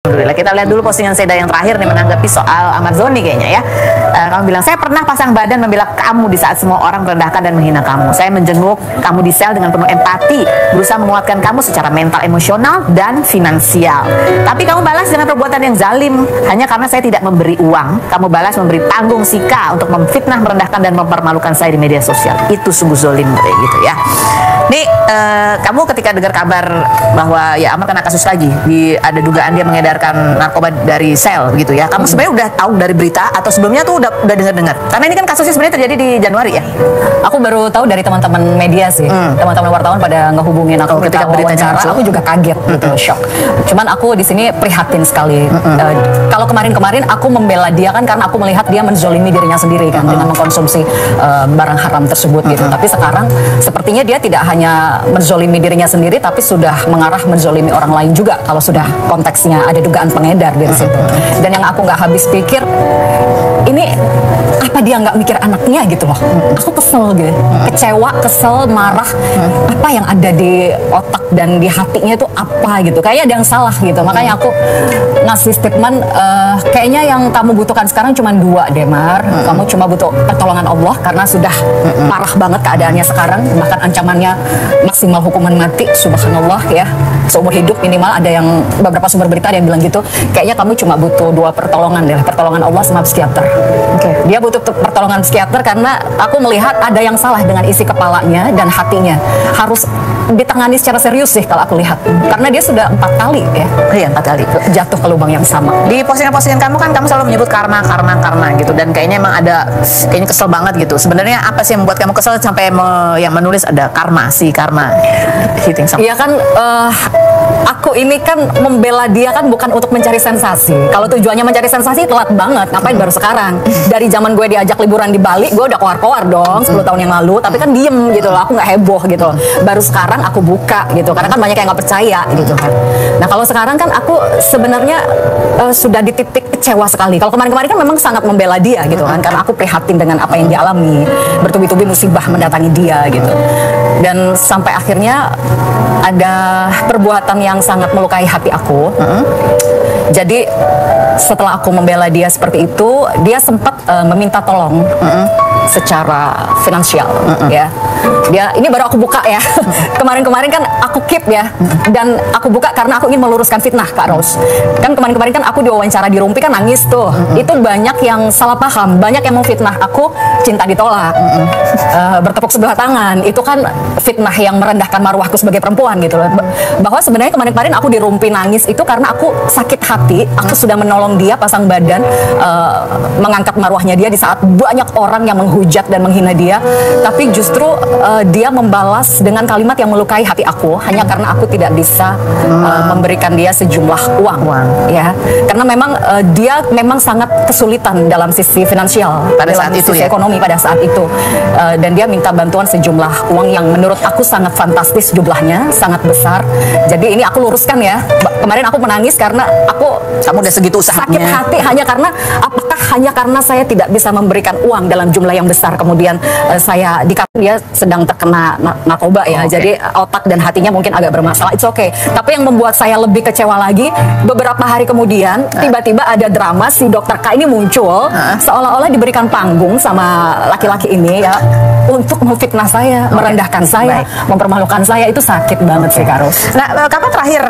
Alhamdulillah. Kita lihat dulu postingan Seda yang terakhir nih menanggapi soal Ahmad Zoni kayaknya ya. Kamu bilang, saya pernah pasang badan membela kamu di saat semua orang merendahkan dan menghina kamu. Saya menjenguk kamu di sel dengan penuh empati, berusaha menguatkan kamu secara mental, emosional, dan finansial. Tapi kamu balas dengan perbuatan yang zalim. Hanya karena saya tidak memberi uang, kamu balas memberi panggung Sika untuk memfitnah, merendahkan, dan mempermalukan saya di media sosial. Itu sungguh zalim kayak gitu ya. Nih, kamu ketika dengar kabar bahwa ya Ahmad kena kasus lagi, ada dugaan dia mengedarkan narkoba dari sel gitu ya. Kamu sebenarnya udah tahu dari berita atau sebelumnya tuh udah dengar-dengar? Karena ini kan kasusnya sebenarnya terjadi di Januari ya. Aku baru tahu dari teman-teman media sih. Teman-teman wartawan pada ngehubungin aku ketika wawancara, aku juga kaget gitu, shock. Cuman aku di sini prihatin sekali. Kalau kemarin-kemarin aku membela dia kan karena aku melihat dia menzolimi dirinya sendiri kan dengan mengkonsumsi barang haram tersebut gitu. Tapi sekarang sepertinya dia tidak hanya menzolimi dirinya sendiri, tapi sudah mengarah menzolimi orang lain juga kalau sudah konteksnya ada dugaan pengedar dari situ. Dan yang aku nggak habis pikir, ini apa dia nggak mikir anaknya gitu loh. Aku kesel gitu, kecewa, kesel, marah. Apa yang ada di otak dan di hatinya itu apa gitu, kayaknya ada yang salah gitu. Makanya aku ngasih statement, kayaknya yang kamu butuhkan sekarang cuma dua deh Mar. Kamu cuma butuh pertolongan Allah karena sudah parah banget keadaannya sekarang, bahkan ancamannya maksimal hukuman mati, subhanallah ya, seumur hidup minimal. Ada yang beberapa sumber berita ada yang bilang gitu. Kayaknya kamu cuma butuh dua pertolongan deh, pertolongan Allah sama psikiater. Dia butuh pertolongan psikiater karena aku melihat ada yang salah dengan isi kepalanya dan hatinya. Harus ditangani secara serius sih kalau aku lihat, karena dia sudah 4 kali ya. Iya, 4 kali jatuh ke lubang yang sama. Di postingan-postingan kamu kan kamu selalu menyebut karma gitu, dan kayaknya emang ada, kayaknya kesel banget gitu. Sebenarnya apa sih yang membuat kamu kesel sampai yang menulis ada karma hitting sama? Iya kan, aku ini kan membela dia kan bukan untuk mencari sensasi. Kalau tujuannya mencari sensasi telat banget. Ngapain baru sekarang? Dari zaman gue diajak liburan di Bali, gue udah keluar dong 10 tahun yang lalu. Tapi kan diem gitu loh, aku nggak heboh gitu loh. Baru sekarang aku buka gitu, karena kan banyak yang nggak percaya gitu kan. Nah kalau sekarang kan aku sebenarnya sudah di titik kecewa sekali. Kalau kemarin-kemarin kan memang sangat membela dia gitu kan, karena aku prihatin dengan apa yang dialami. Bertubi-tubi musibah mendatangi dia gitu. Dan sampai akhirnya ada perbuatan yang sangat melukai hati aku. Jadi setelah aku membela dia seperti itu, dia sempat meminta tolong secara finansial ya. Dia, ini baru aku buka ya. Kemarin-kemarin kan aku keep ya, dan aku buka karena aku ingin meluruskan fitnah Kak Ros. Kan kemarin-kemarin kan aku diwawancara di Rumpi kan nangis tuh. Itu banyak yang salah paham, banyak yang mau fitnah aku cinta ditolak, bertepuk sebelah tangan. Itu kan fitnah yang merendahkan marwahku sebagai perempuan gitu loh. Bahwa sebenarnya kemarin-kemarin aku di Rumpi nangis itu karena aku sakit hati. Aku sudah menolong dia pasang badan, mengangkat marwahnya dia di saat banyak orang yang menghujat dan menghina dia. Tapi justru dia membalas dengan kalimat yang melukai hati aku hanya karena aku tidak bisa memberikan dia sejumlah uang ya, karena memang dia memang sangat kesulitan dalam sisi finansial pada saat itu, sisi ekonomi pada saat itu, dan dia minta bantuan sejumlah uang yang menurut aku sangat fantastis jumlahnya, sangat besar. Jadi ini aku luruskan ya, kemarin aku menangis karena kamu udah segitu usahanya, sakit hati hanya karena hanya karena saya tidak bisa memberikan uang dalam jumlah yang besar, kemudian saya dia sedang terkena narkoba ya, jadi otak dan hatinya mungkin agak bermasalah. It's okay. Tapi yang membuat saya lebih kecewa lagi, beberapa hari kemudian tiba-tiba ada drama si Dokter K ini muncul, seolah-olah diberikan panggung sama laki-laki ini ya untuk memfitnah saya, merendahkan saya, mempermalukan saya. Itu sakit banget sih Kak Ros. Nah, kapan terakhir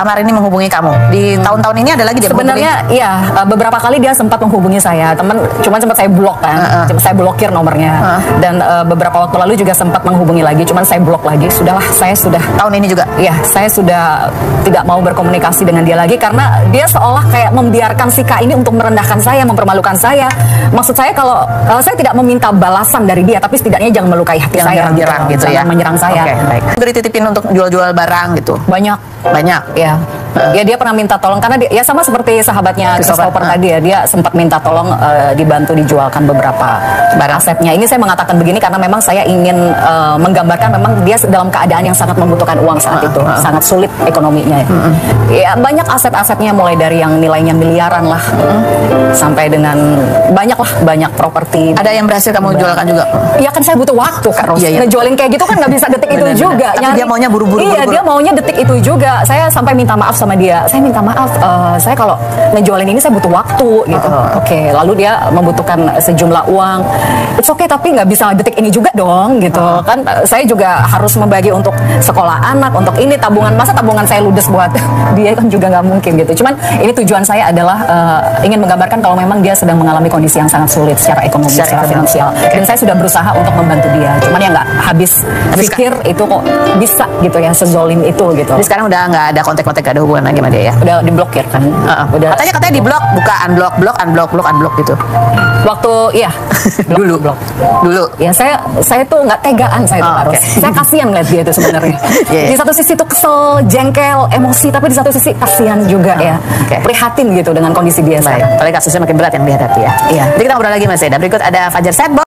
Amar ini menghubungi kamu? Di tahun-tahun ini ada lagi dia sebenarnya ya, beberapa kali dia sempat menghubungi saya, cuman sempat saya blok kan, saya blokir nomornya. Dan beberapa waktu lalu juga sempat menghubungi lagi, cuman saya blok lagi. Sudahlah, saya sudah tahun ini juga ya, saya sudah tidak mau berkomunikasi dengan dia lagi karena dia seolah kayak membiarkan si K ini untuk merendahkan saya, mempermalukan saya. Maksud saya kalau saya tidak meminta balasan dari dia, tapi setidaknya jangan melukai hati saya, menyerang gitu ya, menyerang saya. Baik. Beri titipin untuk jual-jual barang gitu. Banyak ya. Ya dia pernah minta tolong karena dia, ya sama seperti sahabatnya Christopher tadi ya, dia sempat minta tolong dibantu dijualkan beberapa barang asetnya. Ini saya mengatakan begini karena memang saya ingin ingin menggambarkan memang dia dalam keadaan yang sangat membutuhkan uang saat itu, sangat sulit ekonominya. Ya banyak aset-asetnya mulai dari yang nilainya miliaran lah, sampai dengan banyak properti. Ada yang berhasil kamu jualkan juga? Iya kan saya butuh waktu Kak Ros. Ngejualin kayak gitu kan nggak bisa detik itu juga. Tapi dia maunya buru-buru. Iya, dia maunya detik itu juga. Saya sampai minta maaf sama dia. Saya minta maaf, saya kalau ngejualin ini saya butuh waktu gitu. Oke, lalu dia membutuhkan sejumlah uang. It's okay, tapi nggak bisa detik ini juga dong gitu. Kan saya juga harus membagi untuk sekolah anak, untuk ini tabungan. Masa tabungan saya ludes buat dia kan juga nggak mungkin gitu. Cuman ini tujuan saya adalah ingin menggambarkan kalau memang dia sedang mengalami kondisi yang sangat sulit secara ekonomi, secara finansial. Dan saya sudah berusaha untuk membantu dia. Cuman ya nggak habis pikir itu kok bisa gitu ya, sezolim itu gitu. Jadi sekarang udah nggak ada kontak-kontak, gak ada hubungan lagi sama dia ya? Udah diblokir kan? Udah. Katanya di blok, buka unblock gitu. Waktu iya Dulu. Ya saya tuh nggak tegaan saya tuh harus. Saya kasihan ngeliat dia itu sebenarnya. Di satu sisi tuh kesel, jengkel, emosi, tapi di satu sisi kasihan juga ya. Prihatin gitu dengan kondisi dia sekarang. Apalagi kasusnya makin berat yang dihadapi ya. Iya. Jadi kita ngobrol lagi Mas Seda. Berikut ada Fajar Setbol.